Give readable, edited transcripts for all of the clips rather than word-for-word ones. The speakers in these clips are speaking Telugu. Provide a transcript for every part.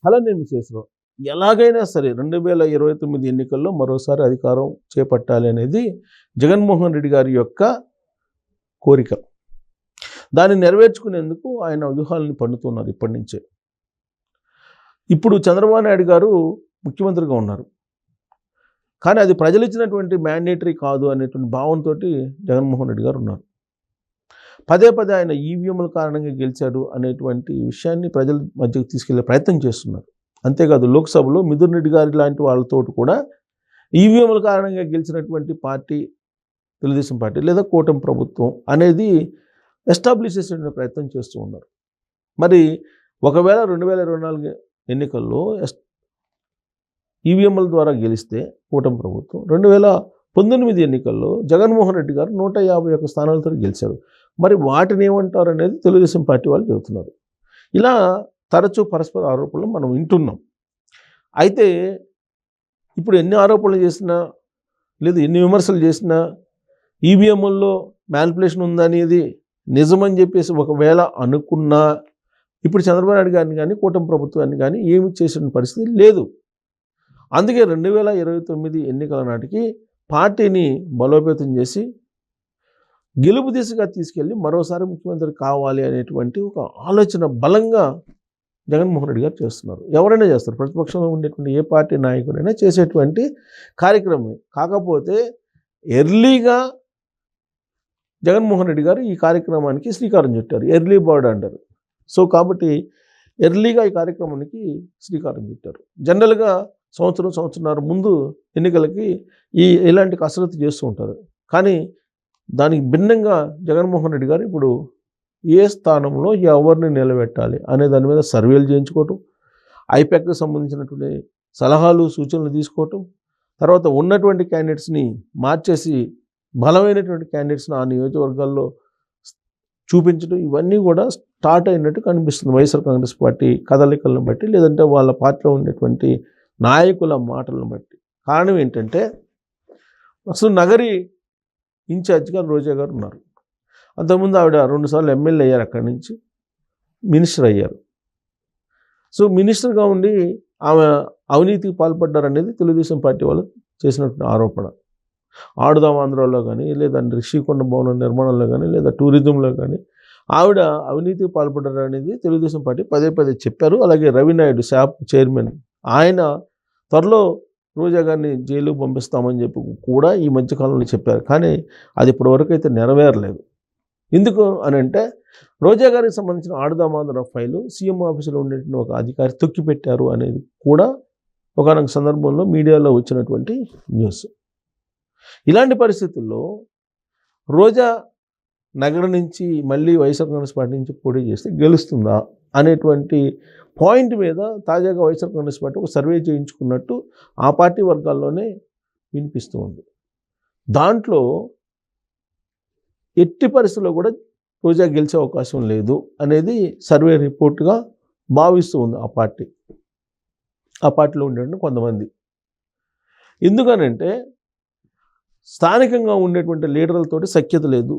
అలానే విశేషం ఎలాగైనా సరే 2029 ఎన్నికల్లో మరోసారి అధికారం చేపట్టాలి అనేది జగన్మోహన్ రెడ్డి గారి యొక్క కోరిక. దాన్ని నెరవేర్చుకునేందుకు ఆయన వ్యూహాలను పన్నుతున్నారు ఇప్పటి నుంచే. ఇప్పుడు చంద్రబాబు నాయుడు గారు ముఖ్యమంత్రిగా ఉన్నారు, కానీ అది ప్రజలు ఇచ్చినటువంటి మ్యాండేటరీ కాదు అనేటువంటి భావంతో జగన్మోహన్ రెడ్డి గారు ఉన్నారు. పదే పదే ఆయన ఈవీఎంల కారణంగా గెలిచాడు అనేటువంటి విషయాన్ని ప్రజల మధ్యకు తీసుకెళ్లే ప్రయత్నం చేస్తున్నారు. అంతేకాదు లోక్సభలో మిథున్ రెడ్డి గారి లాంటి వాళ్ళతో కూడా ఈవీఎంల కారణంగా గెలిచినటువంటి పార్టీ తెలుగుదేశం పార్టీ లేదా కూటమి ప్రభుత్వం అనేది ఎస్టాబ్లిష్ చేసే ప్రయత్నం చేస్తూ ఉన్నారు. మరి ఒకవేళ 2024 ఎన్నికల్లో ఈవీఎంల ద్వారా గెలిస్తే కూటమి ప్రభుత్వం 2019 ఎన్నికల్లో జగన్మోహన్ రెడ్డి గారు 151 స్థానాలతో గెలిచారు. మరి వాటిని ఏమంటారు అనేది తెలుగుదేశం పార్టీ వాళ్ళు చెబుతున్నారు. ఇలా తరచూ పరస్పర ఆరోపణలు మనం వింటున్నాం. అయితే ఇప్పుడు ఎన్ని ఆరోపణలు చేసినా లేదు ఎన్ని విమర్శలు చేసినా ఈవీఎంల్లో మ్యానిపులేషన్ ఉందనేది నిజమని చెప్పేసి ఒకవేళ అనుకున్నా ఇప్పుడు చంద్రబాబు నాయుడు గారిని కానీ కూటమి ప్రభుత్వాన్ని కానీ ఏమి చేసిన పరిస్థితి లేదు. అందుకే 2029 ఎన్నికల నాటికి పార్టీని బలోపేతం చేసి గెలుపు దిశగా తీసుకెళ్ళి మరోసారి ముఖ్యమంత్రి కావాలి అనేటువంటి ఒక ఆలోచన బలంగా జగన్మోహన్ రెడ్డి గారు చేస్తున్నారు. ఎవరైనా చేస్తారు, ప్రతిపక్షంలో ఉండేటువంటి ఏ పార్టీ నాయకుడైనా చేసేటువంటి కార్యక్రమం. కాకపోతే ఎర్లీగా జగన్మోహన్ రెడ్డి గారు ఈ కార్యక్రమానికి శ్రీకారం చుట్టారు. ఎర్లీ బర్డ్ అంటారు. సో కాబట్టి ఎర్లీగా ఈ కార్యక్రమానికి శ్రీకారం చుట్టారు. జనరల్గా సంవత్సరంన్నర ముందు ఎన్నికలకి ఇలాంటి కసరత్తు చేస్తూ ఉంటారు. కానీ దానికి భిన్నంగా జగన్మోహన్ రెడ్డి గారు ఇప్పుడు ఏ స్థానంలో ఎవరిని నిలబెట్టాలి అనే దాని మీద సర్వేలు చేయించుకోవటం, ఐపాక్కి సంబంధించినటువంటి సలహాలు సూచనలు తీసుకోవటం, తర్వాత ఉన్నటువంటి క్యాండిడేట్స్ని మార్చేసి బలమైనటువంటి క్యాండిడేట్స్ని ఆ నియోజకవర్గాల్లో చూపించడం, ఇవన్నీ కూడా స్టార్ట్ అయినట్టు కనిపిస్తుంది వైఎస్ఆర్ కాంగ్రెస్ పార్టీ కదలికలను బట్టి, లేదంటే వాళ్ళ పార్టీలో ఉండేటువంటి నాయకుల మాటలను బట్టి. కారణం ఏంటంటే అసలు నగరి ఇన్ఛార్జిగా రోజా గారు ఉన్నారు. అంతకుముందు ఆవిడ 2 సార్లు ఎమ్మెల్యే అయ్యారు, అక్కడి నుంచి మినిస్టర్ అయ్యారు. సో మినిస్టర్గా ఉండి ఆమె అవినీతికి పాల్పడ్డారనేది తెలుగుదేశం పార్టీ వాళ్ళు చేసినటువంటి ఆరోపణ. ఆడుదాం ఆంధ్రాలో కానీ, లేదా రిషికొండ భవనం నిర్మాణంలో కానీ, లేదా టూరిజంలో కానీ ఆవిడ అవినీతికి పాల్పడ్డారనేది తెలుగుదేశం పార్టీ పదే పదే చెప్పారు. అలాగే రవినాయుడు శాప్ చైర్మన్ ఆయన త్వరలో రోజా గారిని జైలుకు పంపిస్తామని చెప్పి కూడా ఈ మధ్యకాలంలో చెప్పారు. కానీ అది ఇప్పటివరకు అయితే నెరవేరలేదు. ఎందుకు అని అంటే రోజా గారికి సంబంధించిన ఆడుదామాంధ్ర ఫైలు సీఎం ఆఫీసులో ఉండేటువంటి ఒక అధికారి తొక్కిపెట్టారు అనేది కూడా ఒకనొక సందర్భంలో మీడియాలో వచ్చినటువంటి న్యూస్. ఇలాంటి పరిస్థితుల్లో రోజా నగరం నుంచి మళ్ళీ వైఎస్ఆర్ కాంగ్రెస్ పార్టీ నుంచి పోటీ చేస్తే గెలుస్తుందా అనేటువంటి పాయింట్ మీద తాజాగా వైఎస్ఆర్ కాంగ్రెస్ పార్టీ ఒక సర్వే చేయించుకున్నట్టు ఆ పార్టీ వర్గాల్లోనే వినిపిస్తూ ఉంది. దాంట్లో ఎట్టి పరిస్థితుల్లో కూడా రోజా గెలిచే అవకాశం లేదు అనేది సర్వే రిపోర్ట్గా భావిస్తూ ఉంది ఆ పార్టీలో ఉండేటువంటి కొంతమంది. ఎందుకనంటే స్థానికంగా ఉండేటువంటి లీడర్లతోటి సఖ్యత లేదు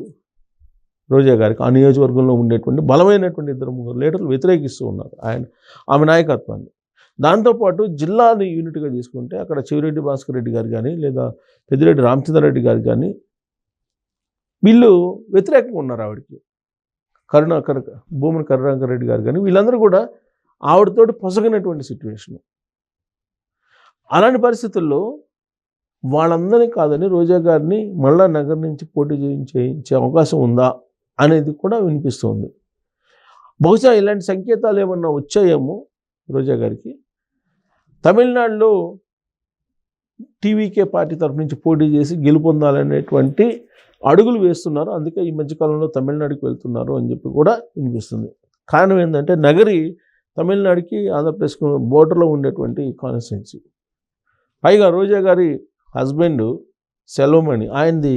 రోజా గారికి. ఆ నియోజకవర్గంలో ఉండేటువంటి బలమైనటువంటి 2-3 లీడర్లు వ్యతిరేకిస్తూ ఉన్నారు ఆమె నాయకత్వాన్ని. దాంతోపాటు జిల్లాని యూనిట్గా తీసుకుంటే అక్కడ చెవిరెడ్డి భాస్కర్ రెడ్డి గారు కానీ, లేదా పెద్దిరెడ్డి రామచంద్రారెడ్డి గారు కానీ వీళ్ళు వ్యతిరేకంగా ఉన్నారు ఆవిడకి. భూమన కరుణాకర్ రెడ్డి గారు కానీ వీళ్ళందరూ కూడా ఆవిడతోటి పొసగినటువంటి సిచ్యువేషను. అలాంటి పరిస్థితుల్లో వాళ్ళందరినీ కాదని రోజా గారిని మళ్ళా నగర్ నుంచి పోటీ చేయించే అవకాశం ఉందా అనేది కూడా వినిపిస్తుంది. బహుశా ఇలాంటి సంకేతాలు ఏమన్నా వచ్చాయేమో రోజా గారికి. తమిళనాడులో టీవీకే పార్టీ తరఫు నుంచి పోటీ చేసి గెలుపొందాలనేటువంటి అడుగులు వేస్తున్నారు. అందుకే ఈ మధ్యకాలంలో తమిళనాడుకి వెళ్తున్నారు అని చెప్పి కూడా వినిపిస్తుంది. కారణం ఏంటంటే నగరి తమిళనాడుకి ఆంధ్రప్రదేశ్ బోర్డర్లో ఉండేటువంటి కాన్స్టిట్యున్సీ. పైగా రోజా గారి హస్బెండ్ సెల్వమణి ఆయనది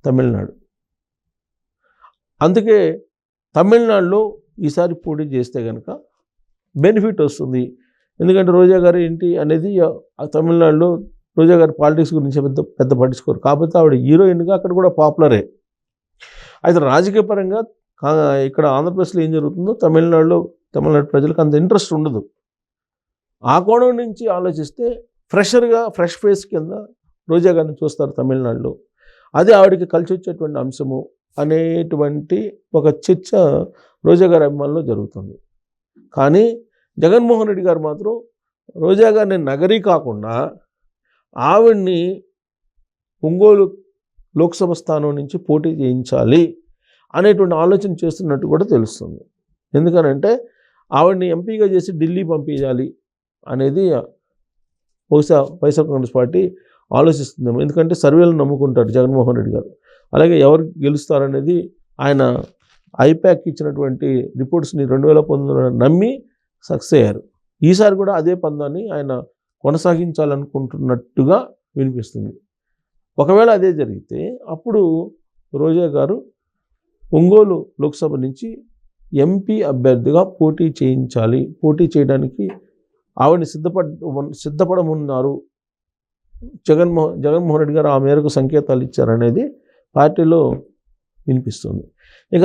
తమిళనాడు. అందుకే తమిళనాడులో ఈసారి పోటీ చేస్తే కనుక బెనిఫిట్ వస్తుంది. ఎందుకంటే రోజా గారు ఏంటి అనేది తమిళనాడులో రోజా గారి పాలిటిక్స్ గురించి పెద్ద పట్టించుకోరు. కాకపోతే ఆవిడ హీరోయిన్గా అక్కడ కూడా పాపులరే. అయితే రాజకీయ పరంగా ఇక్కడ ఆంధ్రప్రదేశ్లో ఏం జరుగుతుందో తమిళనాడు ప్రజలకు అంత ఇంట్రెస్ట్ ఉండదు. ఆ కోణం నుంచి ఆలోచిస్తే ఫ్రెష్ ఫేస్ కింద రోజా గారిని చూస్తారు తమిళనాడులో. అది ఆవిడకి కలిసి వచ్చేటువంటి అంశము అనేటువంటి ఒక చర్చ రోజా గారి అభిమానుల్లో జరుగుతుంది. కానీ జగన్మోహన్ రెడ్డి గారు మాత్రం రోజా గారిని నగరీ కాకుండా ఆవిడ్ని ఒంగోలు లోక్సభ స్థానం నుంచి పోటీ చేయించాలి అనేటువంటి ఆలోచన చేస్తున్నట్టు కూడా తెలుస్తుంది. ఎందుకనంటే ఆవిడ్ని ఎంపీగా చేసి ఢిల్లీ పంపించాలి అనేది బహుశా వైఎస్ఆర్ కాంగ్రెస్ పార్టీ ఆలోచిస్తుందేమో. ఎందుకంటే సర్వేలు నమ్ముకుంటారు జగన్మోహన్ రెడ్డి గారు. అలాగే ఎవరు గెలుస్తారనేది ఆయన ఐపాక్ ఇచ్చినటువంటి రిపోర్ట్స్ని 2019 నమ్మి సక్సెస్ అయ్యారు. ఈసారి కూడా అదే పందాన్ని ఆయన కొనసాగించాలనుకుంటున్నట్టుగా వినిపిస్తుంది. ఒకవేళ అదే జరిగితే అప్పుడు రోజా గారు ఒంగోలు లోక్సభ నుంచి ఎంపీ అభ్యర్థిగా పోటీ చేయించాలి, పోటీ చేయడానికి ఆవిడని సిద్ధపడమున్నారు జగన్మోహన్ రెడ్డి గారు. ఆ మేరకు సంకేతాలు ఇచ్చారనేది పార్టీలో వినిపిస్తుంది. ఇక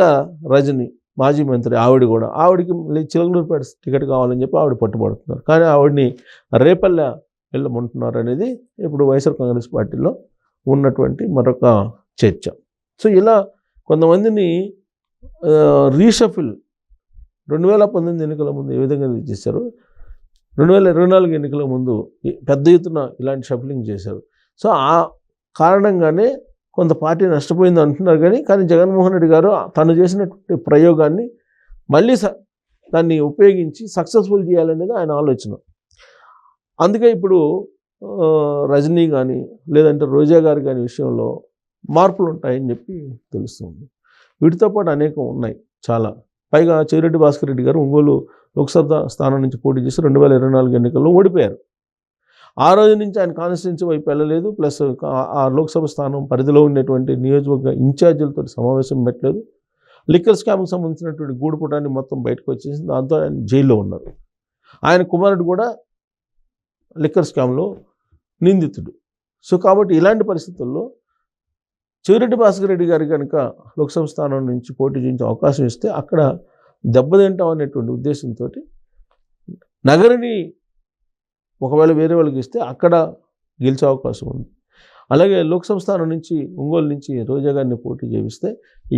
రజని మాజీ మంత్రి ఆవిడికి చిలకలూరుపేట టికెట్ కావాలని చెప్పి ఆవిడ పట్టుబడుతున్నారు. కానీ ఆవిడని రేపల్లె వెళ్ళమంటున్నారు అనేది ఇప్పుడు వైఎస్ఆర్ కాంగ్రెస్ పార్టీలో ఉన్నటువంటి మరొక చర్చ. సో ఇలా కొంతమందిని రీషఫిల్ 2019 ఎన్నికల ముందు ఏ విధంగా చేశారు, 2024 ఎన్నికల ముందు పెద్ద ఎత్తున ఇలాంటి షఫలింగ్ చేశారు. సో ఆ కారణంగానే కొంత పార్టీ నష్టపోయింది అంటున్నారు. కానీ జగన్మోహన్ రెడ్డి గారు తను చేసినటువంటి ప్రయోగాన్ని మళ్ళీ దాన్ని ఉపయోగించి సక్సెస్ఫుల్ చేయాలనేది ఆయన ఆలోచన. అందుకే ఇప్పుడు రజనీ కానీ లేదంటే రోజా గారి కానీ విషయంలో మార్పులు ఉంటాయని చెప్పి తెలుస్తుంది. వీటితో పాటు అనేకం ఉన్నాయి చాలా. పైగా చెవిరెడ్డి భాస్కర్ రెడ్డి గారు ఒంగోలు లోక్సభ స్థానం నుంచి పోటీ చేసి 2024 ఎన్నికల్లో ఓడిపోయారు. ఆ రోజు నుంచి ఆయన కాన్స్టిట్యున్సీ వైపు వెళ్ళలేదు. ప్లస్ ఆ లోక్సభ స్థానం పరిధిలో ఉండేటువంటి నియోజకవర్గ ఇన్ఛార్జీలతో సమావేశం పెట్టలేదు. లిక్కర్ స్కామ్కి సంబంధించినటువంటి గూడుపుటాన్ని మొత్తం బయటకు వచ్చేసి దాంతో ఆయన జైల్లో ఉన్నారు. ఆయన కుమారుడు కూడా లిక్కర్ స్కామ్లో నిందితుడు. సో కాబట్టి ఇలాంటి పరిస్థితుల్లో చెవిరెడ్డి భాస్కర్ రెడ్డి గారి కనుక లోక్సభ స్థానం నుంచి పోటీ చేయించే అవకాశం ఇస్తే అక్కడ దెబ్బతింటాం అనేటువంటి ఉద్దేశంతో నగరిని ఒకవేళ వేరే వాళ్ళకి ఇస్తే అక్కడ గెలిచే అవకాశం ఉంది. అలాగే లోక్సభ స్థానం నుంచి ఒంగోలు నుంచి రోజా గారిని పోటీ చేయిస్తే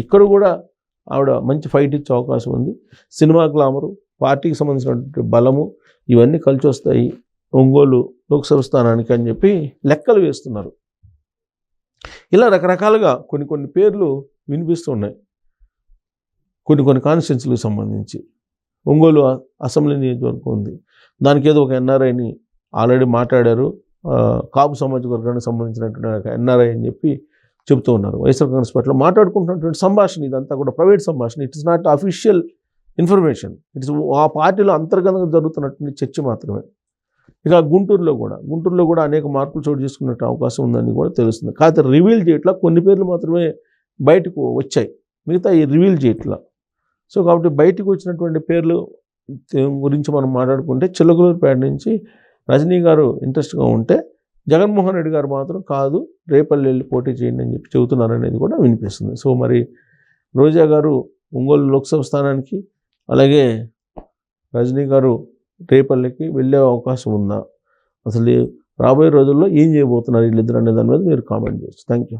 ఇక్కడ కూడా ఆవిడ మంచి ఫైట్ ఇచ్చే అవకాశం ఉంది. సినిమా గ్లామరు, పార్టీకి సంబంధించినటువంటి బలము ఇవన్నీ కలిసి వస్తాయి ఒంగోలు లోక్సభ స్థానానికి అని చెప్పి లెక్కలు వేస్తున్నారు. ఇలా రకరకాలుగా కొన్ని పేర్లు వినిపిస్తూ ఉన్నాయి. కొన్ని కాన్స్టిట్యున్సీలకు సంబంధించి ఒంగోలు అసెంబ్లీ నియోజకవర్గం ఉంది. దానికి ఏదో ఒక ఎన్ఆర్ఐని ఆల్రెడీ మాట్లాడారు. కాపు సమాజ వర్గానికి సంబంధించినటువంటి ఒక ఎన్ఆర్ఐ అని చెప్పి చెబుతూ ఉన్నారు. వైఎస్ఆర్ కాంగ్రెస్ పార్టీలో మాట్లాడుకుంటున్నటువంటి సంభాషణ ఇదంతా కూడా ప్రైవేట్ సంభాషణ. It is not official information. It's ఆ పార్టీలో అంతర్గతంగా జరుగుతున్నటువంటి చర్చ మాత్రమే. ఇక గుంటూరులో కూడా అనేక మార్పులు చోటు చేసుకునే అవకాశం ఉందని కూడా తెలుస్తుంది. కాకపోతే రివీల్ చేయట్లా, కొన్ని పేర్లు మాత్రమే బయటకు వచ్చాయి, మిగతా ఈ రివీల్ చేయట్లా. సో కాబట్టి బయటకు వచ్చినటువంటి పేర్లు గురించి మనం మాట్లాడుకుంటే చిలకలూరుపేట నుంచి రజనీ గారు ఇంట్రెస్ట్గా ఉంటే జగన్మోహన్ రెడ్డి గారు మాత్రం కాదు రేపల్లి వెళ్ళి పోటీ చేయండి అని చెప్పి చెబుతున్నారు అనేది కూడా వినిపిస్తుంది. సో మరి రోజా గారు ఒంగోలు లోక్సభ స్థానానికి, అలాగే రజనీ గారు రేపల్లికి వెళ్ళే అవకాశం ఉందా, అసలు రాబోయే రోజుల్లో ఏం చేయబోతున్నారు వీళ్ళిద్దరు అనే దాని మీద మీరు కామెంట్ చేయొచ్చు. Thank you.